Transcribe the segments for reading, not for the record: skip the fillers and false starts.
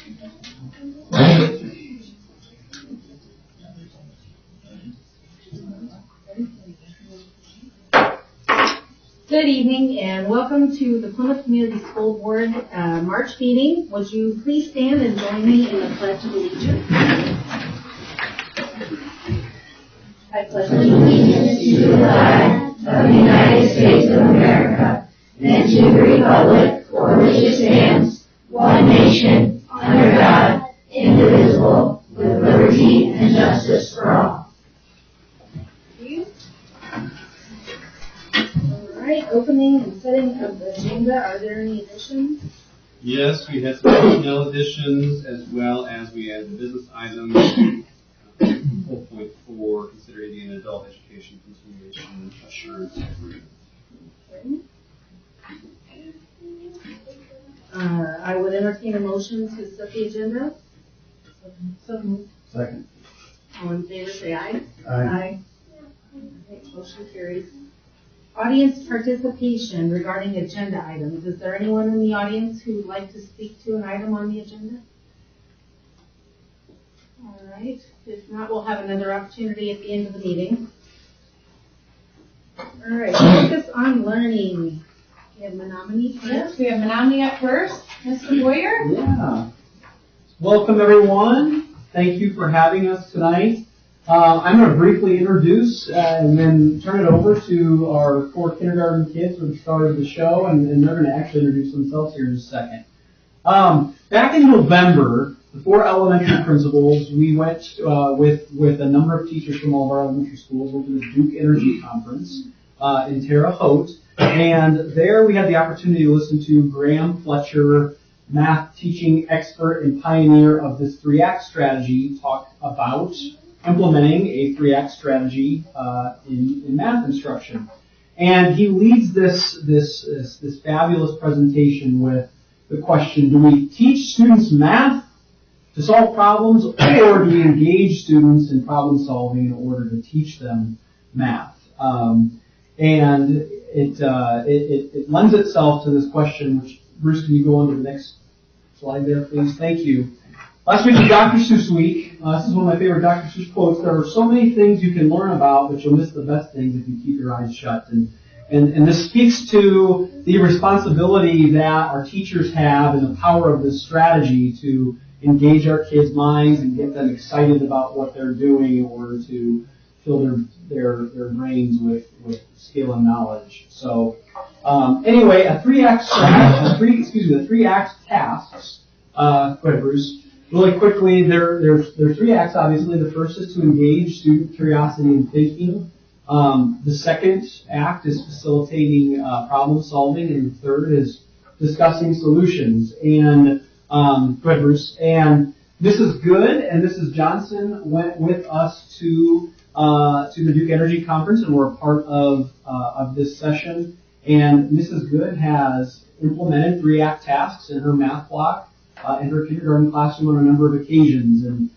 Good evening and welcome to the Plymouth Community School Board March meeting. Would you please stand and join me in the Pledge of Allegiance? I pledge allegiance to the flag of the United States of America and to the republic for which it stands, one nation, under God, indivisible, with liberty and justice for all. All right, opening and setting of the agenda. Are there any additions? Yes, we had some personnel additions as well as we had the business items. 4.4, considering an adult education continuation assurance agreement. I would entertain a motion to set the agenda. So moved. Second. All in favor, say aye. Aye. Okay, motion carries. Audience participation regarding agenda items. Is there anyone in the audience who would like to speak to an item on the agenda? All right. If not, we'll have another opportunity at the end of the meeting. All right. Focus on learning. We have Menominee first. Yes, we have Menominee up first. Mr. Boyer? Yeah. Welcome, everyone. Thank you for having us tonight. I'm going to briefly introduce and then turn it over to our 4 kindergarten kids who started the show, and they're going to actually introduce themselves here in a second. Back in November, the 4 elementary principals, we went with a number of teachers from all of our elementary schools over to the Duke Energy Conference in Terre Haute, and there we had the opportunity to listen to Graham Fletcher, math teaching expert and pioneer of this 3-act strategy, talk about implementing a 3-act strategy in math instruction. And he leads this fabulous presentation with the question, do we teach students math to solve problems, or do we engage students in problem solving in order to teach them math? And it lends itself to this question, which, Bruce, can you go on to the next slide there, please? Thank you. Last week was Dr. Seuss week. This is one of my favorite Dr. Seuss quotes. There are so many things you can learn about, but you'll miss the best things if you keep your eyes shut. And this speaks to the responsibility that our teachers have and the power of this strategy to engage our kids' minds and get them excited about what they're doing in order to fill their brains with skill and knowledge. So anyway, the 3-act tasks. Go ahead, Bruce. Really quickly, there's 3 acts, obviously. The first is to engage student curiosity and thinking. The second act is facilitating problem solving, and the third is discussing solutions. And go ahead, Bruce. And Mrs. Good and Mrs. Johnson went with us to the Duke Energy Conference and were a part of this session. And Mrs. Good has implemented 3-act tasks in her math block in her kindergarten classroom on a number of occasions, and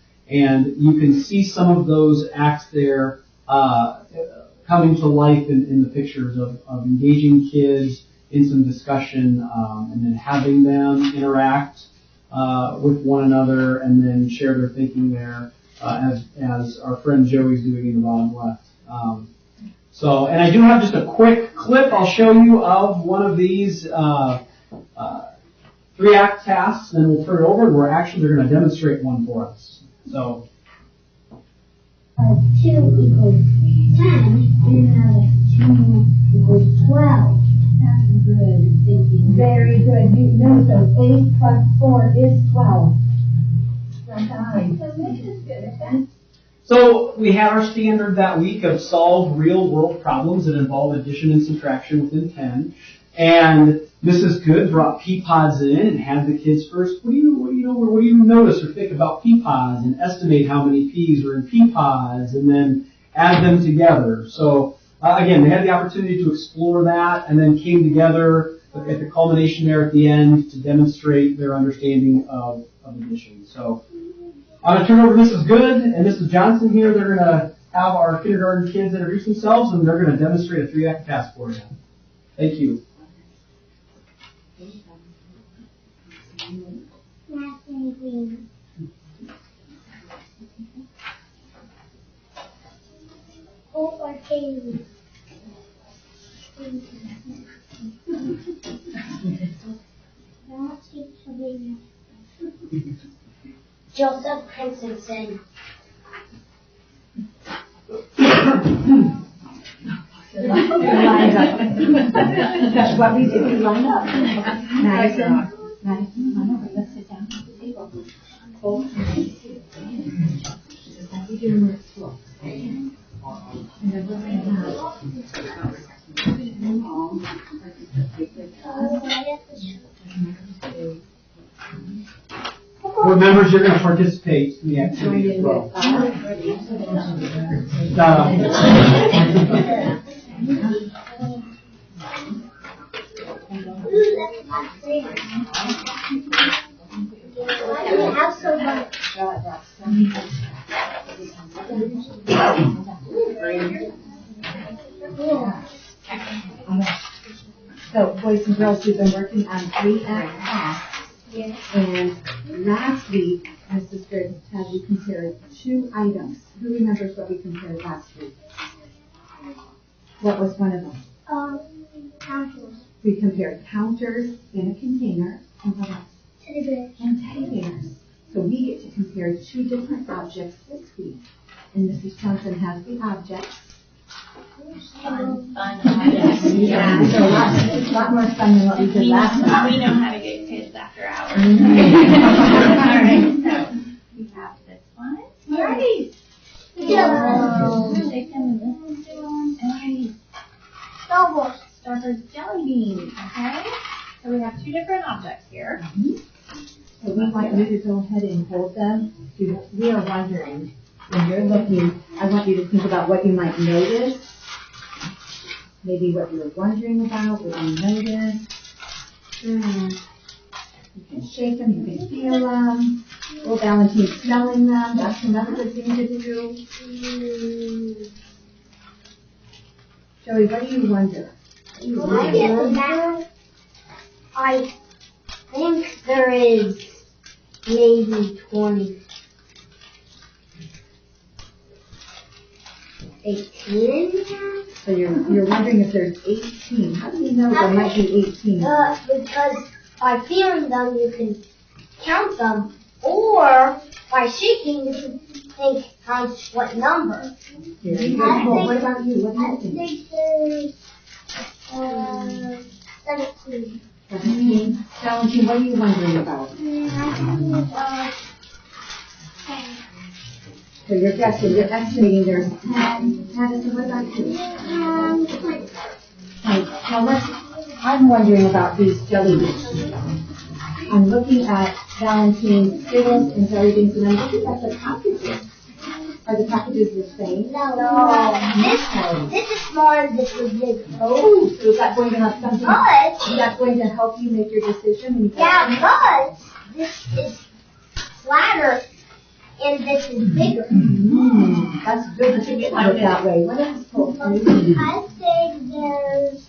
you can see some of those acts there coming to life in the pictures of engaging kids in some discussion, and then having them interact with one another, and then share their thinking there, as our friend Joey's doing in the bottom left. And I do have just a quick clip I'll show you of one of these 3-act tasks, then we'll turn it over, and they're going to demonstrate one for us. So, 2 equals 10, and another 2 equals 12. That's good thinking. Very good. You know, so 8 plus 4 is 12. That's right. So this is good. So we had our standard that week of solve real-world problems that involve addition and subtraction within 10. And Mrs. Good brought pea pods in and had the kids first. What do you notice or think about pea pods, and estimate how many peas are in pea pods, and then add them together. So again, they had the opportunity to explore that, and then came together at the culmination there at the end to demonstrate their understanding of addition. So I'm going to turn over to Mrs. Good and Mrs. Johnson here. They're going to have our kindergarten kids introduce themselves, and they're going to demonstrate a 3-act task for you. Thank you. Math Green. Hope or Haley. Joseph Christensen. That's what we did, we lined up. Madison, line over, let's sit down at the table. Hold. Just like we do in the school. And then we're going Board members, you're going to participate in the activity as well. So, boys and girls, we've been working on 3-act tasks. And last week, Mrs. Good had you compare 2 items. Who remembers what we compared last week? What was one of them? Counters. We compared counters in a container and what else? Teddy bears. And teddy bears. So we get to compare 2 different objects this week. And Mrs. Johnson has the objects. Fun. Yeah, so a lot more fun than what we did last time. We know how to get kids after hours. Alright, So we have this one. Nice. Take them in this one. Nice. Starburst jelly beans. Okay. So we have 2 different objects here. So we want you to go ahead and hold them. We are wondering, when you're looking, I want you to think about what you might notice. Maybe what you were wondering about, what you noticed. You can shake them, you can feel them. Oh, Valentine's smelling them. That's another good thing to do. Joey, what do you wonder? I think there is maybe 18 in there. So you're wondering if there's 18. How do you know there might be 18? Because by feeling them, you can count them, or by shaking, you can think times what number. Very good. Well, what about you? What do I you think? think there's 17. 17. Valentine, what are you wondering about? I think 10. So you're guessing, you're estimating there's 10. Madison, what about you? 20. Now I'm wondering about these jelly beans. I'm looking at Valentine's Skittles and jelly beans, and I'm looking at the packages. Are the packages the same? No. This is smaller, this is bigger. Oh, so is that going to have something? But, Is that going to help you make your decision? When you yeah, but this is flatter and this is bigger. That's good to think about it that way. What else? I think there's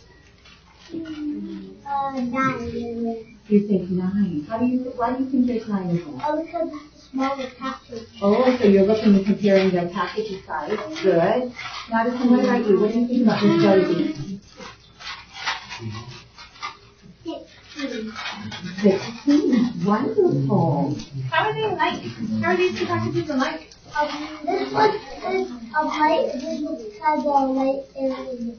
9 in there. You think 9. Why do you think there's 9 in there? Oh, because it's a smaller package. Oh, so you're looking and comparing their package size. Good. Madison, what about you? What do you think about this jelly bean? 16. Wonderful. How are they like? How are these 2 packages alike? This one is a light, this one has a light and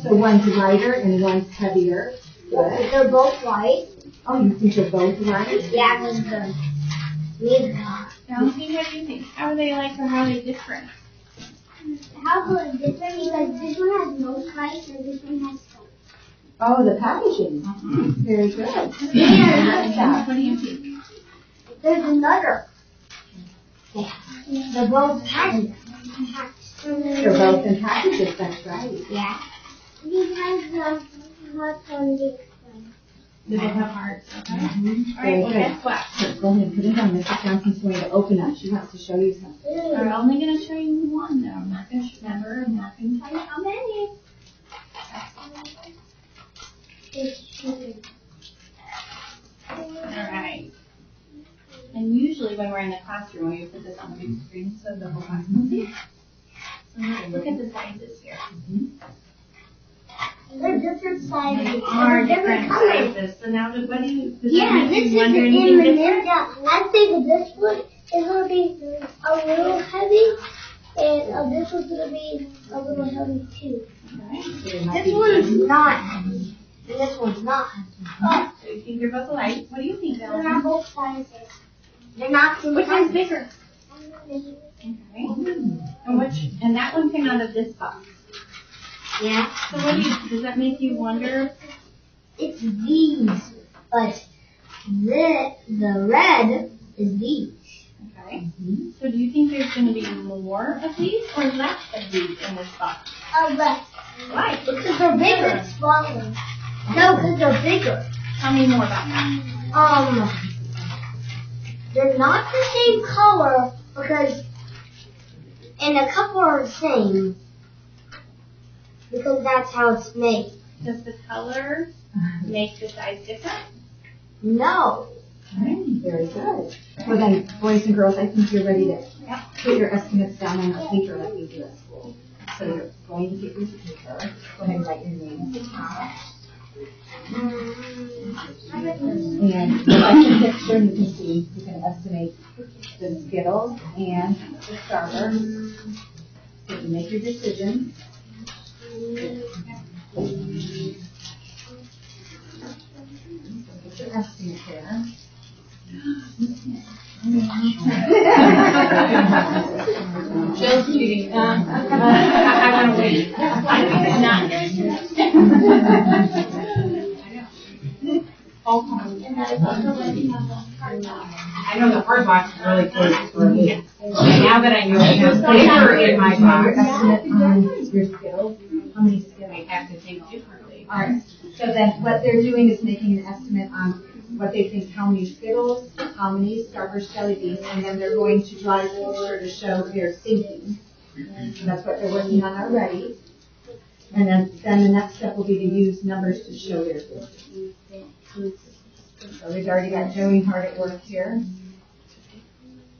So one's lighter and one's heavier. Good. they're both light. Oh, you think they're both light? Yeah, because the leaves are. Valentine, what do you think? How are they like or how are they different? How about different? Because this one has no spice and this one has spice. Oh, the packaging. Very good. Yeah. What do you think? There's another. They're both packages. They're both in packages, that's right. Yeah. Because what's on this one? They both have hearts, okay? Very Alright, well good. guess what? So go ahead and put it on. Mrs. Johnson's going to open up. She wants to show you something. We're only going to show you one though. I'm not going to remember. I'm not going to tell you how many. Alright. And usually when we're in the classroom, we put this on the big screen so the whole class can see. So look at the sizes here. They're different sizes. They are They're different colors. sizes. So now, does that Yeah, make this you is wonder an anything different? M&M. I think this one is going to be a little heavy, and this one's going to be a little heavy too. This one's not heavy, and this one's not heavy. Oh, so you think they're both alike? What do you think, They're not Ellen? both sizes. They're not the Which one's sizes. bigger? Okay. And that one came out of this box. Yeah, So does that make you wonder? it's these, but the red is these. Okay. So do you think there's going to be more of these or less of these in this box? Less. Why? Because they're bigger and smaller. No, because they're bigger. Tell me more about that. They're not the same color because, and a couple are the same because that's how it's made. Does the color make the size different? No. Very good. Well then, boys and girls, I think you're ready to put your estimates down on the paper like we do at school. So you're going to get your paper. Go ahead and write your name at the top. And like the picture, you can see, you can estimate the Skittles and the starter. So you make your decision. Get your estimate there. Jill's cheating. I want to wait. I'm not. I know the hard box is really close for me. Now that I know it has paper in my Your box, estimate on your Skittles. How many Skittles? I have to think differently. Alright, so then what they're doing is making an estimate on what they think, how many Skittles, how many Starburst jelly beans, and then they're going to draw a picture to show their thinking. So that's what they're working on already. And then the next step will be to use numbers to show their thinking. So we've already got Joey hard at work here.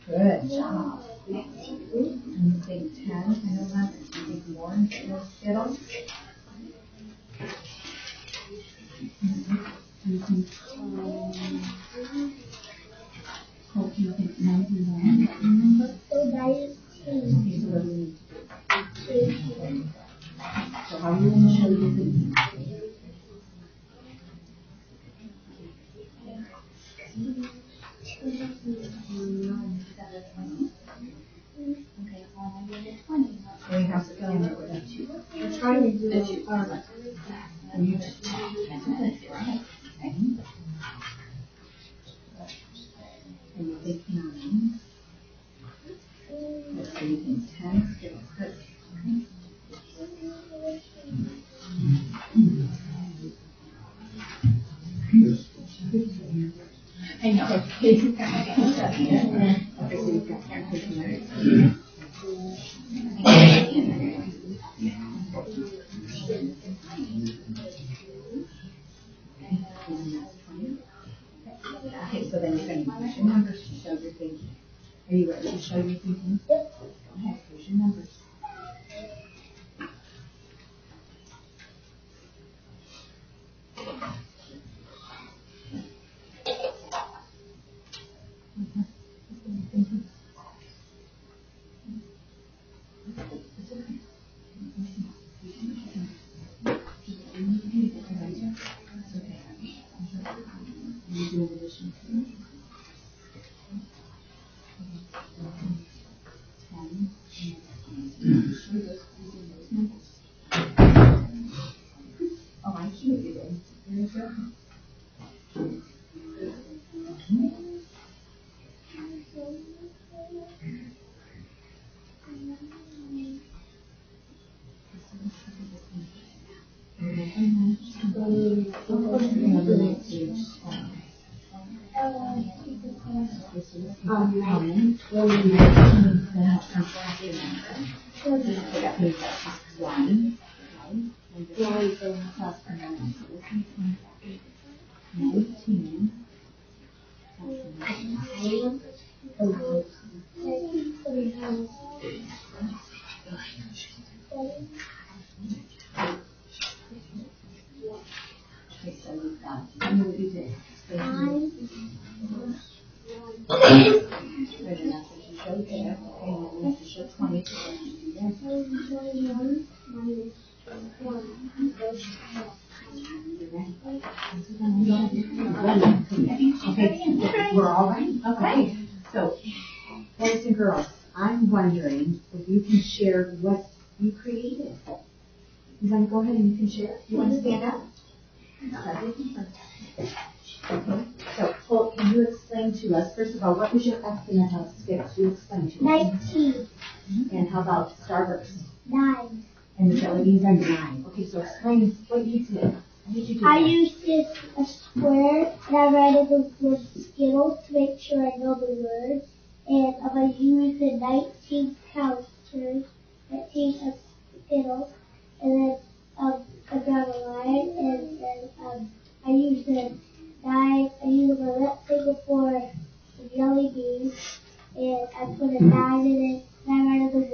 Good job. And you think 10, I know that, you think more, more Skittles. Hope you think 91. So that is Okay, so what do we need to do? So how are you going to show your thinking? Okay, how's it going with that two? We're trying to do it. And you just and you think 9. Let's see, you think 10. Good. I know. Okay, so you've got 10. Okay, so then you're going to use your numbers to show your thinking. Are you ready to show your thinking? Yep. Go ahead, here's your numbers. Oh, I see what you did. Very good. Okay, we're all right? Okay. So, boys and girls, I'm wondering if you can share what you created. You want to go ahead and you can share? You want to stand up? Okay. So, Holt, can you explain to us, first of all, what was your estimate of skips? You explain to us. 19. And how about Starburst? 9. And the jelly beans are 9. Okay, so explain what you did. How did you do I that? used a square and I wrote the word Skittles to make sure I know the word. And I used the 19 counters, 19 of Skittles, and then I got a line, and then I used a knife. I used my left finger for the jelly beans, and I put a 9 in it. And I wrote the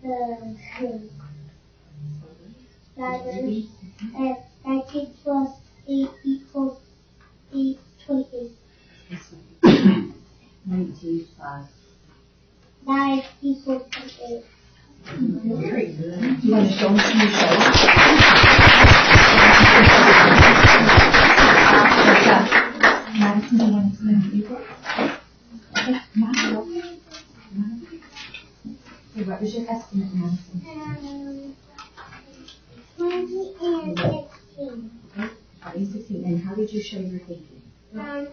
word divers, and 19 plus 8 equals 28. 19 plus. 9 equals 28. Very good. Do you want to show me some of your Madison, do you want to explain what you did? Okay, Madison. Okay, what was your estimate, Madison? 20 and 16. Okay, 16. And how did you show your thinking? I had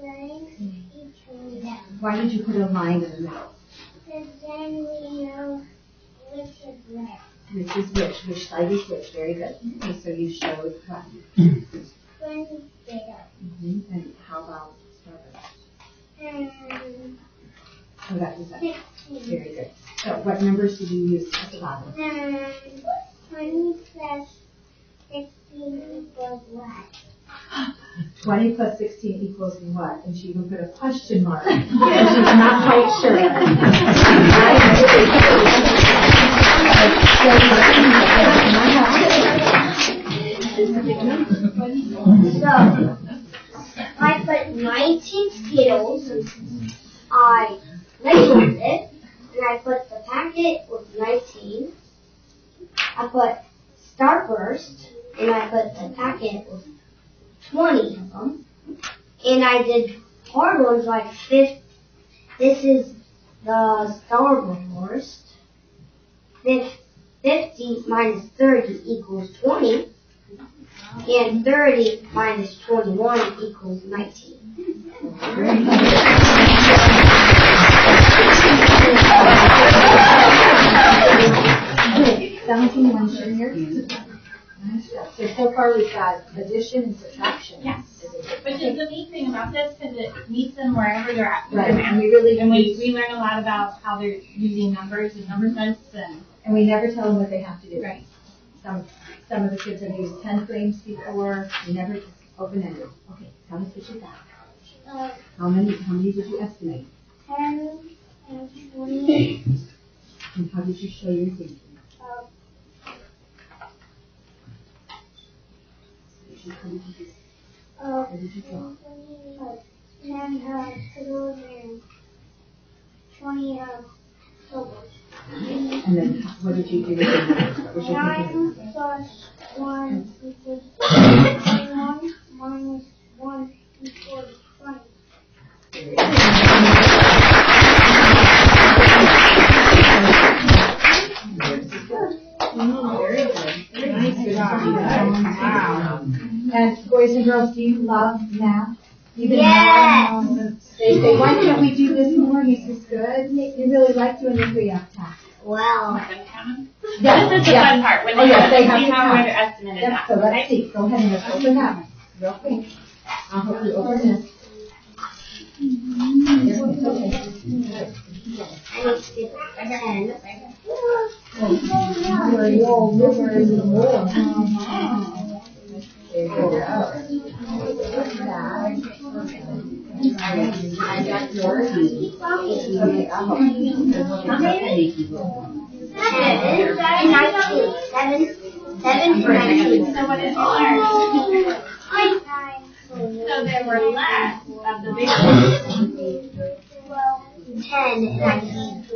lines each one down. Why did you put a line in the middle? Because then we know which is where. Which is which side is which? Very good. Okay, so you showed what? 20 there. And how about Starburst? And Oh, that was that. 16. Very good. So what numbers did you use at the bottom? 20 plus 16 equals what? 20 plus 16 equals what? And she even put a question mark. And she's not quite sure. So, I put 19 Skittles, I labeled it, and I put the packet with 19. I put Starburst, and I put the packet with 20 of them. And I did hard ones like 50. This is the Starburst. 50 minus 30 equals 20. And 30 minus 21 equals 19. Okay, 17, you want to share here? So far we've got addition and subtraction. Yes. Which is the neat thing about this, because it meets them wherever they're at. Right, and we really, And we learn a lot about how they're using numbers and number sets and we never tell them what they have to do. right. Some of the kids have used 10 frames before, we never open-ended. Okay, tell us what you got. How many did you estimate? 10 and 20. And how did you show your thinking? What did you draw? 10 Skittles and 20 Silver. And then what did you do with your numbers? What was your thinking? 9 plus 1 equals 21 minus 1 equals 20. Very good. Very nice. Wow. And boys and girls, do you love math? Yes. They say, why can't we do this more? This is good. You really like doing the pre-op task. Well, Yeah, This is the yeah. fun part, when Oh, they yeah, have they to have see to how count. where their estimate is Yep, at. so let's right? see. Go ahead and let's open that real quick. I'll help you open this. It's okay. I need to get 10. There you go. That. got yours? Okay, I'll help you. Seven for 19. So what is ours? So there were less of the big ones. 10 and 19.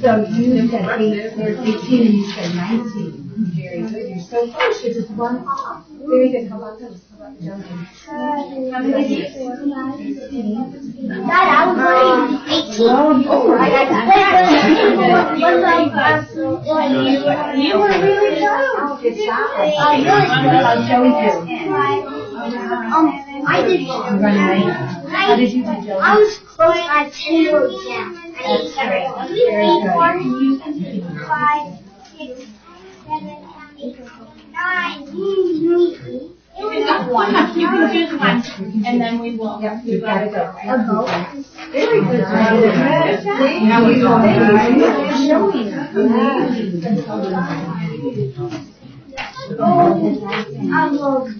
So you said 8, there's 18 and you said 19. Very good, you're so close, you're just one off. Very good, how about this? How about Johnson? How many is it? Dad, I was right. 18. Oh, I got that. You were really close. Good job. Really Joey do? I did. How did you do, Joey? I was close by 10 rows down. I did 7. 4, 5, 6, 7, 8, 9. You can have one. You can choose one, and then we will. Yep, you gotta go. Very good job. That was all right. You're showing us. I will be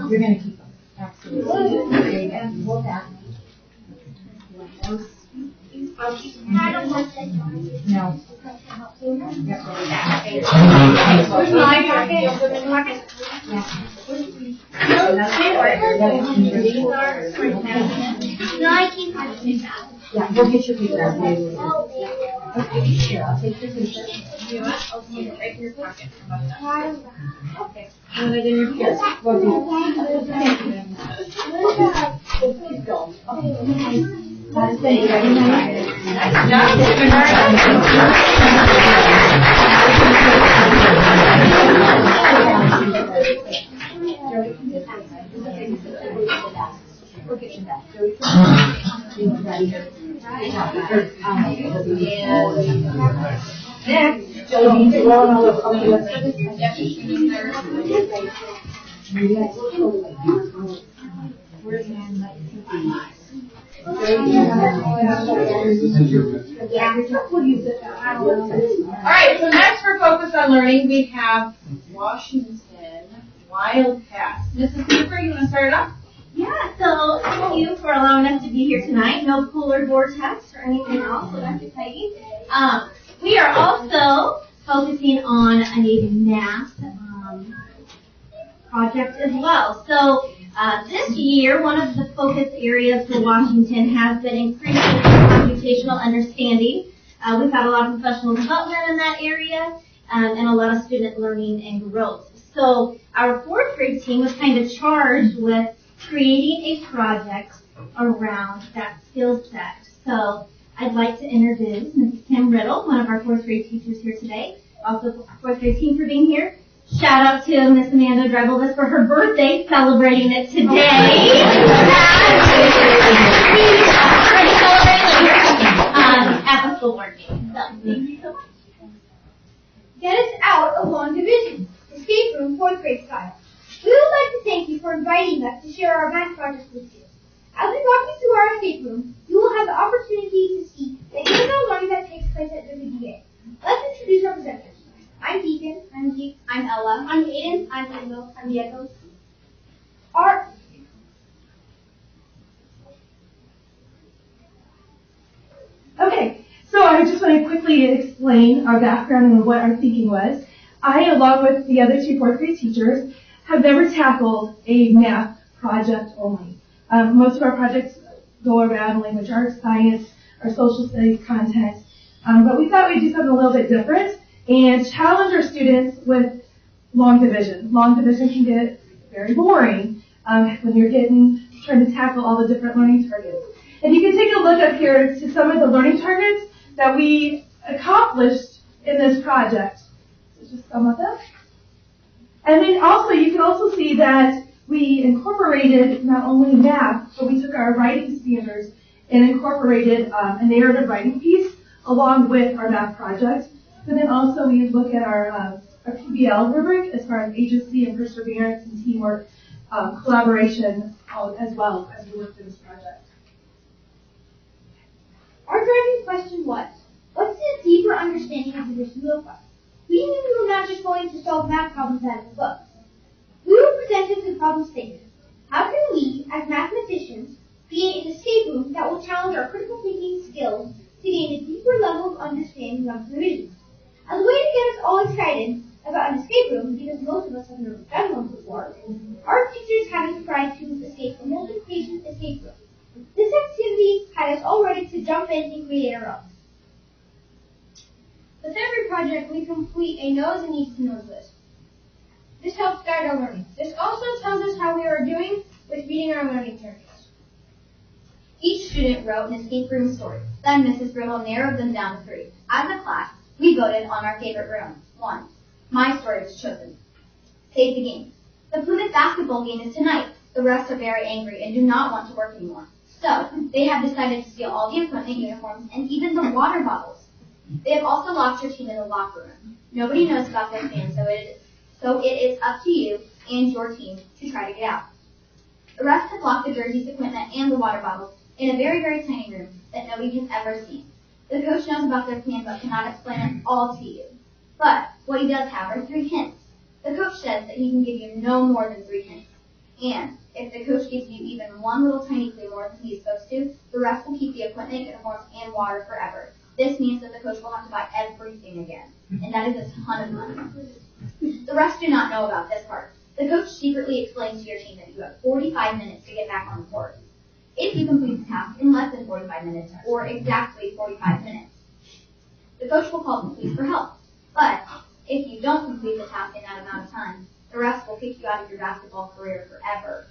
You're gonna keep them. Absolutely. Very good. Hold that. No. Where's my pocket? You put in my pocket? No, I keep my Yeah, we'll get your picture out later. Okay, here, I'll take your picture. Do what? I'll put it right in your pocket. How about that? Okay. Put it in your Here, pocket. we'll do. Keep going. That's it. Ready, Nice job. We'll get you back. Next, Jody, you're on all Alright, so next for Focus on Learning, we have Washington Wildcats. Mrs. Cooper, you want to start it off? Yeah, so thank you for allowing us to be here tonight. No cooler vortex or anything else, so that's exciting. We are also focusing on a Native math project as well. So this year, one of the focus areas for Washington has been increasing computational understanding. We've had a lot of professional development in that area and a lot of student learning and growth. So our fourth grade team was kind of charged with creating a project around that skill set. So I'd like to introduce Mrs. Kim Riddle, one of our fourth grade teachers here today. Also, fourth grade team for being here. Shout out to Miss Amanda Drebelis for her birthday, celebrating it today. At the school board meeting. So, thank you so much. Get us out of long division. Escape room, fourth grade style. We would like to thank you for inviting us to share our math project with you. As we walk you through our escape room, you will have the opportunity to see the hands-on learning that takes place at WDA. Let's introduce our presenters. I'm Deacon. I'm Deke. I'm Ella. I'm Aiden. I'm Kendall. I'm Diego. Okay, so I just want to quickly explain our background and what our thinking was. I, along with the other two fourth grade teachers, have never tackled a math project only. Most of our projects go around language arts, science, or social studies content, but we thought we'd do something a little bit different and challenge our students with long division. Long division can get very boring when you're trying to tackle all the different learning targets. And you can take a look up here to some of the learning targets that we accomplished in this project. So just some of them. And then also, you can also see that we incorporated not only math, but we took our writing standards and incorporated a narrative writing piece along with our math project. But then also we look at our PBL rubric as far as agency and perseverance and teamwork, collaboration as well as we work through this project. Our driving question was, What does a deeper understanding of division look like? We knew we were not just going to solve math problems out of the book. We were presented with a problem statement. How can we, as mathematicians, create an escape room that will challenge our critical thinking skills to gain a deeper level of understanding of division? As a way to get us all excited about an escape room, because most of us have never done one before, our teachers had us try to escape a multiplication escape room. This activity had us all ready to jump in and create our own. With every project, we complete a knows and needs to knows list. This helps guide our learning. This also tells us how we are doing with meeting our learning targets. Each student wrote an escape room story. Then Mrs. Brittle narrowed them down to 3. As a class, we voted on our favorite room. 1. My story was chosen. Save the game. The Plymouth basketball game is tonight. The rest are very angry and do not want to work anymore. So, they have decided to steal all the equipment, uniforms, and even the water bottles. They have also locked your team in the locker room. Nobody knows about this plan, so it is up to you and your team to try to get out. The rest have locked the jerseys, equipment, and the water bottles in a very, very tiny room that nobody has ever seen. The coach knows about their plan but cannot explain it all to you. But what he does have are 3 hints. The coach says that he can give you no more than 3 hints. And if the coach gives you even one little tiny clue more than he is supposed to, the rest will keep the equipment, uniforms, and water forever. This means that the coach will have to buy everything again. And that is a ton of money. The rest do not know about this part. The coach secretly explains to your team that you have 45 minutes to get back on the court. If you complete the task in less than 45 minutes, or exactly 45 minutes, the coach will call the police for help. But if you don't complete the task in that amount of time, the rest will kick you out of your basketball career forever.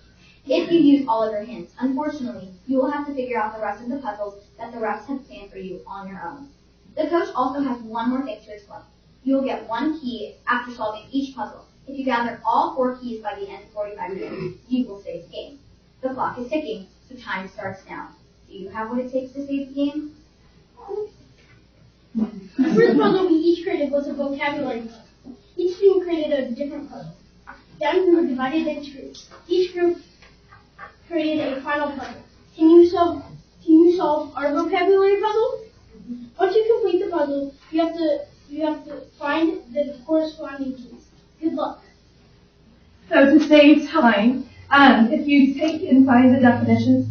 If you use all of your hints, unfortunately, you will have to figure out the rest of the puzzles that the refs have planned for you on your own. The coach also has one more thing to explain. You will get 1 key after solving each puzzle. If you gather all 4 keys by the end of 45 minutes, you will save the game. The clock is ticking, so time starts now. Do you have what it takes to save the game? The first puzzle we each created was a vocabulary puzzle. Each team created a different puzzle. Then we were divided into groups. Each group created a final puzzle. Can you solve our vocabulary puzzle? Once you complete the puzzle, you have to find the corresponding keys. Good luck. So to save time, if you take and find the definitions,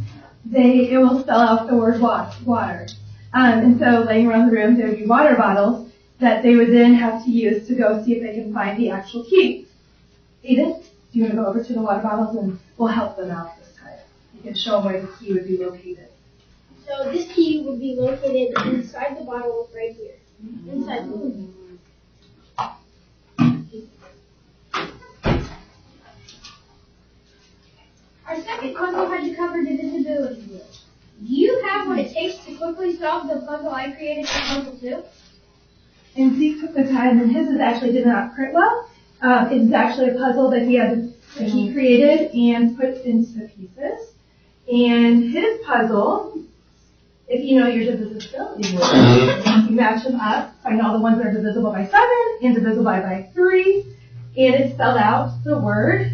it will spell out the word water. And so laying around the room, there would be water bottles that they would then have to use to go see if they can find the actual key. Edith, do you want to go over to the water bottles and we'll help them out this time? You can show them where the key would be located. So this key would be located inside the bottle right here. Inside the bottle. Our second puzzle had to cover divisibility. Do you have what it takes to quickly solve the puzzle I created for puzzle 2? And Zeke took the time, and his actually did not print well. It's actually a puzzle that he created and put into pieces. And his puzzle, if you know your divisibility word, you match them up, find all the ones that are divisible by 7 and divisible by 3, and it spelled out the word,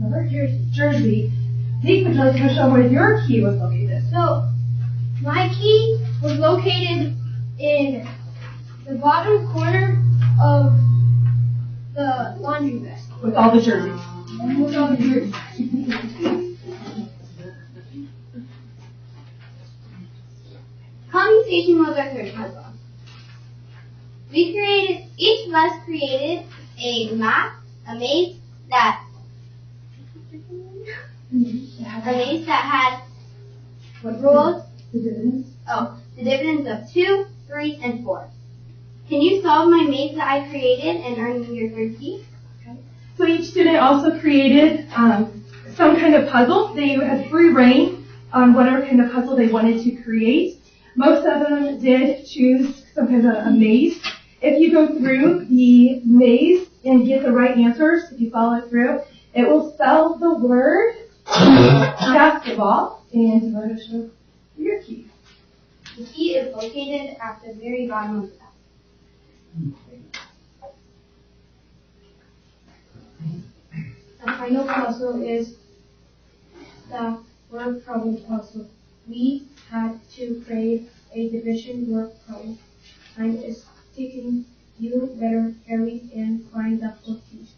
remember, jersey. Zeke, would you like to show them where your key was located? So, my key was located in the bottom corner of the laundry basket. With all the jerseys. With all the jerseys. Commutation was our third puzzle. Each of us created a map, a maze that had rules. The dividends of 2, 3, and 4. Can you solve my maze that I created and earn me your 3rd key? Okay. So each student also created some kind of puzzle. They had free reign on whatever kind of puzzle they wanted to create. Most of them did choose some kind of a maze. If you go through the maze and get the right answers, if you follow it through, it will spell the word basketball, and we're going to show your key. The key is located at the very bottom of the path. The final puzzle is the word problem puzzle. We had to create a division word problem. time is taking you better carries and find the cookies.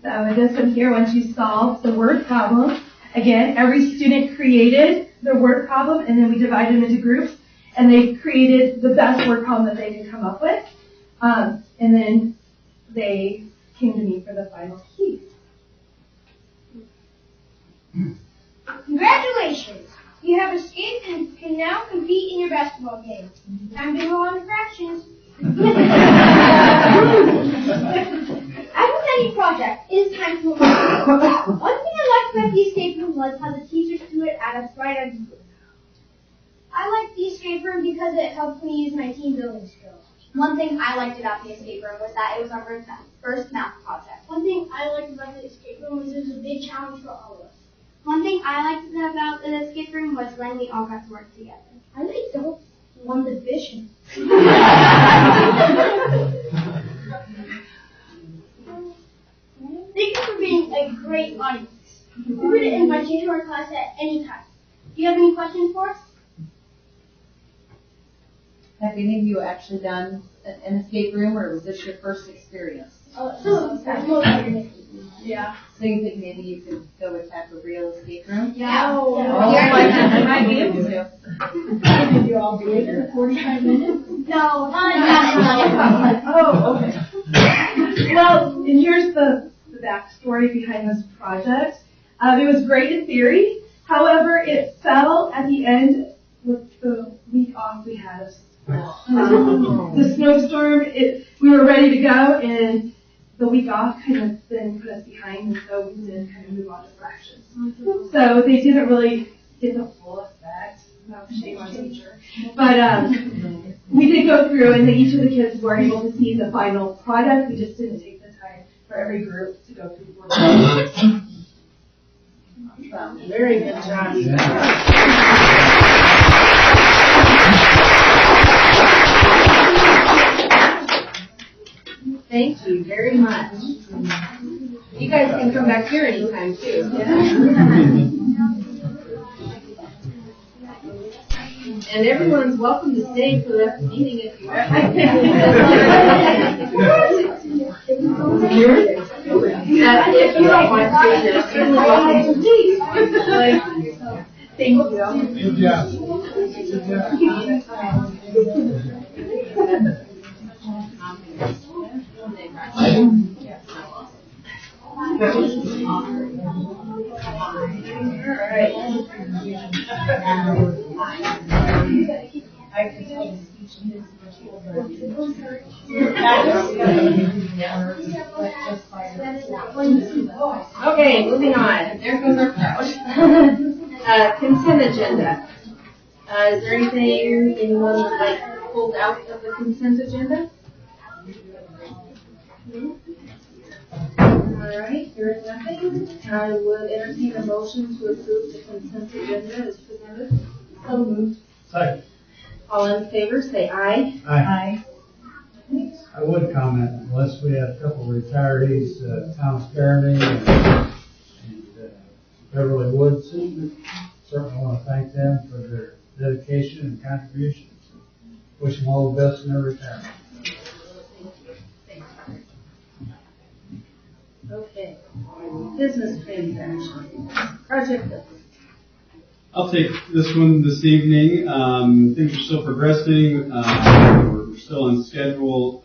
So this one here, once you solve the word problem, again, every student created their word problem, and then we divided them into groups, and they created the best word problem that they could come up with, and then they came to me for the final key. Congratulations! You have escaped and can now compete in your basketball game. Time to go on to fractions. After any project, it is time to move on. One thing I liked about the escape room was how the teachers threw it at us right out of the blue. I liked the escape room because it helped me use my team building skills. One thing I liked about the escape room was that it was our first math project. One thing I liked about the escape room was it was a big challenge for all of us. One thing I liked about the escape room was when we all got to work together. I liked the one division. Thank you for being a great audience. We're going to invite you to our class at any time. Do you have any questions for us? Have any of you actually done an escape room, or was this your first experience? Yeah. So you think maybe you could go attack a real escape room? Yeah. Oh, I might be able to. Did you all do it in 45 minutes? No, not Oh, okay. Well, and here's the backstory behind this project. It was great in theory. However, it fell at the end with the week off we had of school. The snowstorm, we were ready to go, and the week off kind of then put us behind, and so we did kind of move on to fractions. So they didn't really get the full effect. No shame on teacher. But we did go through, and each of the kids were able to see the final product. We just didn't take the time for every group to go through the work. Very good job. Thank you very much. You guys can come back here anytime too. And everyone's welcome to stay for the rest of the meeting if you want. If you don't want to, you're certainly welcome to leave. Thank you. Good job. Good job. Okay, moving on. There goes our crowd. Consent agenda. Is there anything anyone would like pulled out of the consent agenda? All right, there is nothing. I would entertain a motion to approve the consent agenda as presented. So moved. Second. All in favor, say aye. Aye. I would comment, unless we had a couple of retirees, Thomas Fairney and Beverly Woods, certainly want to thank them for their dedication and contributions. Wish them all the best in their retirement. Okay. Business transaction. Project list. I'll take this one this evening. Things are still progressing. We're still on schedule.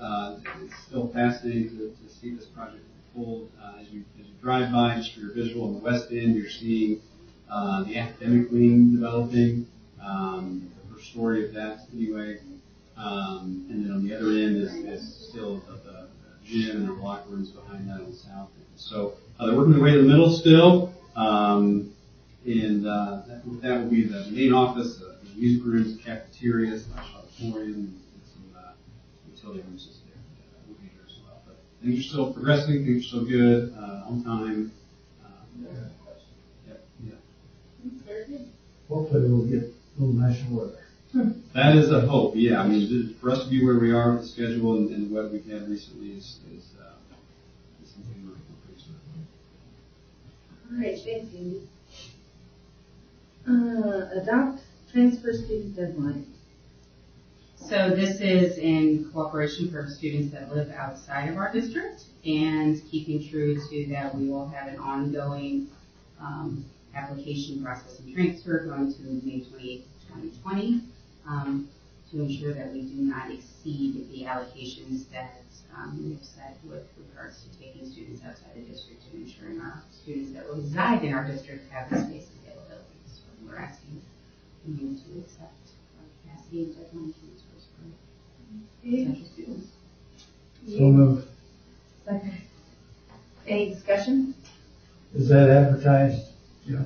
It's still fascinating to see this project unfold. As you drive by, just for your visual, on the west end, you're seeing the academic wing developing, the first story of that anyway. And then on the other end is still the gym and the locker rooms behind that on the south end. So they're working their way to the middle still. That will be the main office, the music rooms, the cafeteria, /auditorium, and some utility rooms there will be there as well. But things are still progressing, things are still good, on time. Hopefully we'll get a little nicer weather. That is a hope, yeah. I mean, for us to be where we are with the schedule and the weather we've had recently is something we're pleased with. All right, thank you. Adopt transfer student deadline. So this is in cooperation for students that live outside of our district, and keeping true to that, we will have an ongoing application process and transfer going to May 28th, 2020, to ensure that we do not exceed the allocations that we have set with regards to taking students outside the district and ensuring our students that reside in our district have the space availability. So we're asking you to accept our capacity and deadline transfers for central students. So moved. Second. Any discussion? Is that advertised? Yeah.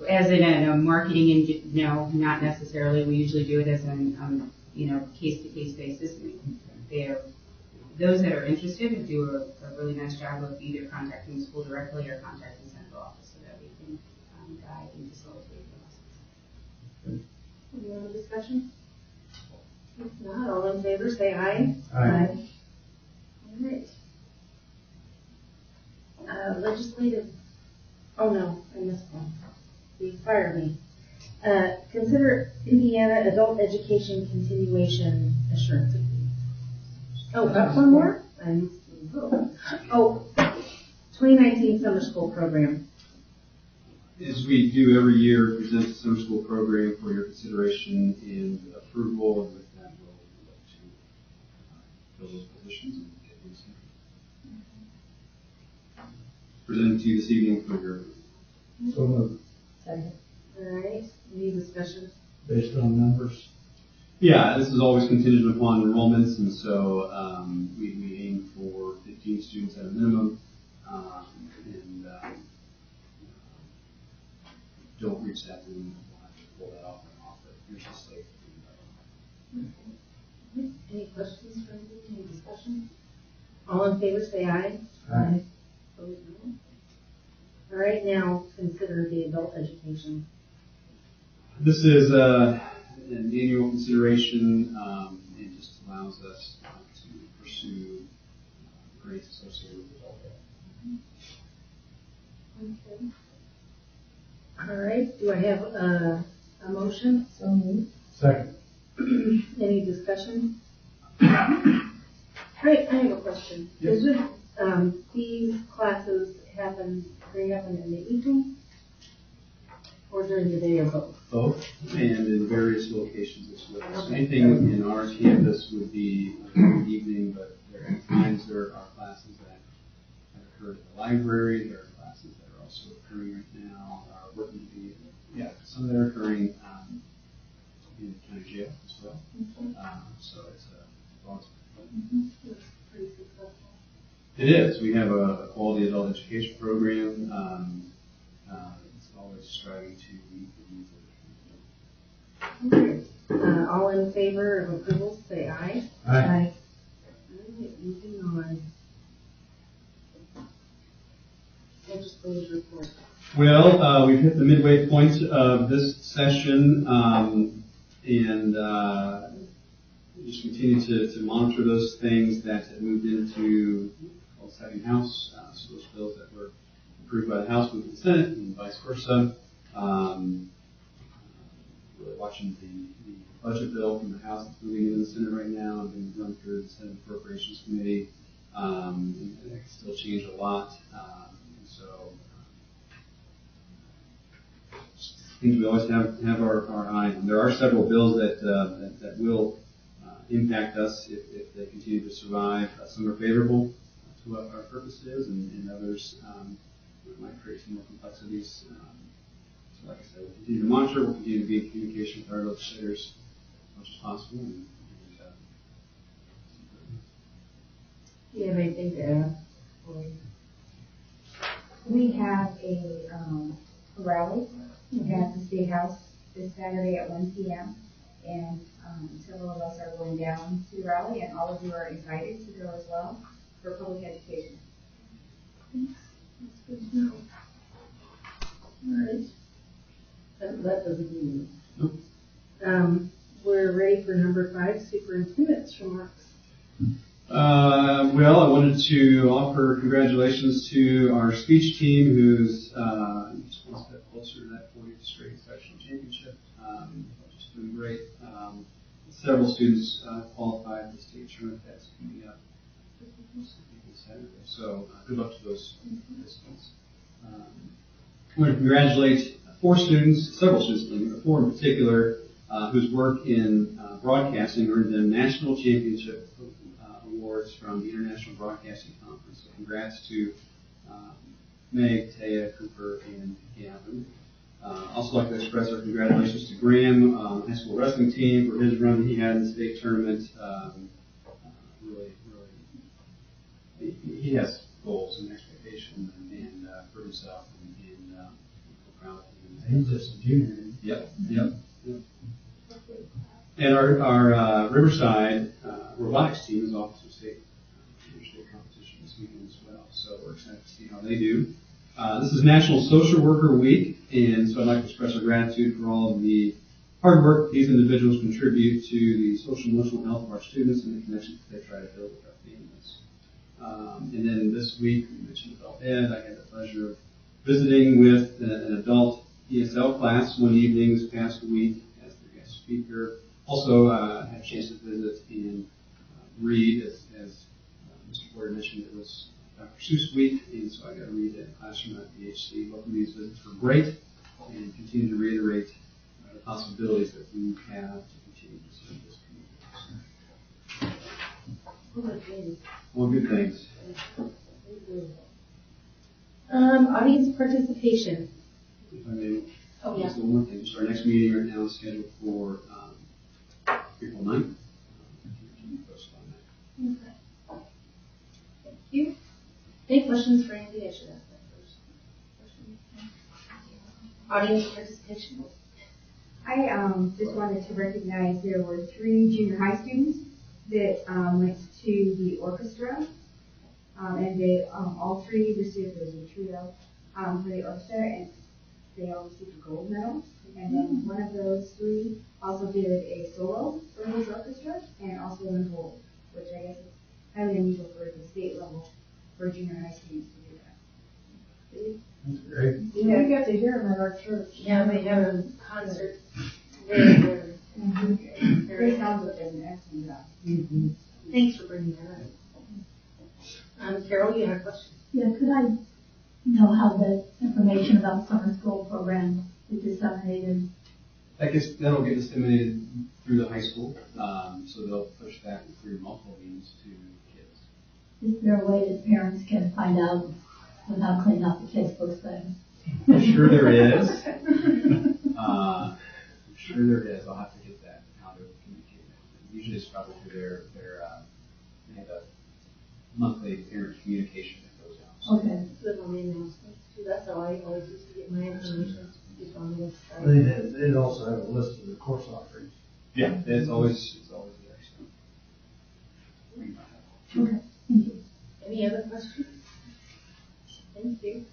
As in a marketing, and no, not necessarily. We usually do it as an case-to-case basis. Those that are interested do a really nice job of either contacting the school directly or contacting central office so that we can guide and facilitate the process. Any other discussion? If not, all in favor, say aye. Aye. All right. Legislative, oh no, I missed one. You fired me. Consider Indiana Adult Education Continuation Assurance Agreement. Oh, that's one more? Oh, 2019 Summer School Program. As we do every year, present the summer school program for your consideration and approval, and with that, we'll look to fill those positions and get these presented to you this evening for your. So moved. Second. All right, any discussion? Based on numbers? Yeah, this is always contingent upon enrollments, and so we aim for 15 students at a minimum, and don't reach that, then we'll have to pull that off and off, but here's the slate. Any questions for me? Any discussion? All in favor, say aye. Aye. Opposed, no. All right, now consider the adult education. This is an annual consideration. It just allows us to pursue grades associated with adult ed. Okay. All right, do I have a motion? So moved. Second. Any discussion? All right, I have a question. Yes. Is it, these classes bring up in the evening or during the day or both? Both, and in various locations as well. So anything in our campus would be in the evening, but there are times there are classes that occur at the library. There are classes that are also occurring right now, are working to be, some that are occurring in the county jail as well. So it's a long It's pretty successful. It is. We have a quality adult education program. It's always striving to meet the needs of the community. All in favor of approval, say aye. Aye. All right, moving on. Legislative report. Well, we've hit the midway point of this session, and just continue to monitor those things that have moved into the second house. So those bills that were approved by the House moved to the Senate, and vice versa. Really watching the budget bill from the House that's moving into the Senate right now, and being run through the Senate Appropriations Committee. And it can still change a lot. So things we always have our eye on. There are several bills that will impact us if they continue to survive. Some are favorable to what our purpose is, and others might create some more complexities. So like I said, we'll continue to monitor, we'll continue to be in communication with our legislators as much as possible. And Do you have anything to add? We have a rally at the State House this Saturday at 1 p.m. And several of us are going down to the rally, and all of you are invited to go as well for public education. Thanks. That's good to know. All right. That doesn't mean. Nope. We're ready for number 5, superintendent's remarks. Well, I wanted to offer congratulations to our speech team, who's just one step closer to that 40th straight sectional championship. Just doing great. several students qualified for the state tournament that's coming up on Saturday. So good luck to those participants. I want to congratulate several students, but 4 in particular, whose work in broadcasting earned them national championship awards from the International Broadcasting Conference. So congrats to Meg, Taya, Cooper, and Gavin. Also like to express our congratulations to Graham, high school wrestling team, for his run he had in the state tournament. Really, he has goals and expectations and for himself, and we're proud of him. He's just a junior. Yep. And our Riverside robotics team is off to state competition this weekend as well. So we're excited to see how they do. This is National Social Worker Week, and so I'd like to express our gratitude for all of the hard work these individuals contribute to the social and emotional health of our students and the connections that they try to build with our families. And then this week, we mentioned adult ed. I had the pleasure of visiting with an adult ESL class one evening this past week as their guest speaker. Also had a chance to visit and read, as Mr. Porter mentioned, it was Dr. Seuss week, and so I got to read in a classroom at BHC. Both of these visits were great, and continue to reiterate the possibilities that we have to continue to serve this community. Well, good things. Audience participation. If I may, just one more thing. So our next meeting right now is scheduled for April 9th. Okay. Thank you. Any questions for Andy? I should ask that first. Audience participation. I just wanted to recognize there were 3 junior high students that went to the orchestra, and they all 3 received, there was a trio for the orchestra, and they all received a gold medal. And then one of those 3 also did a solo for his orchestra and also won gold, which I guess is highly unusual for the state level for junior high students to do that. That's great. Yeah, We got to hear them at our church. yeah, they have a concert. Very good. Very sounds like an excellent job. Thanks for bringing that up. Carol, you have a question? Yeah, could I know how the information about summer school program is disseminated? That'll get disseminated through the high school, so they'll push that through multiple means to kids. Is there a way that parents can find out without cleaning up the Facebook thing? I'm sure there is. I'm sure there is. I'll have to get that, how to communicate that. Usually it's probably through they have a monthly parent communication that goes out. Okay. Put on the announcements too. That's how I always used to get my information. Just on the website. They'd also have a list of the course offerings. Yeah, it's always there. So. Okay. Thank you. Any other questions? Thank you.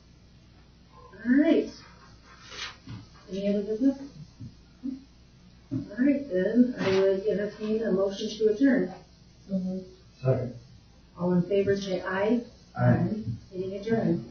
All right. Any other business? All right, then I would entertain a motion to adjourn. Second. All in favor say aye. Aye. Meeting adjourned.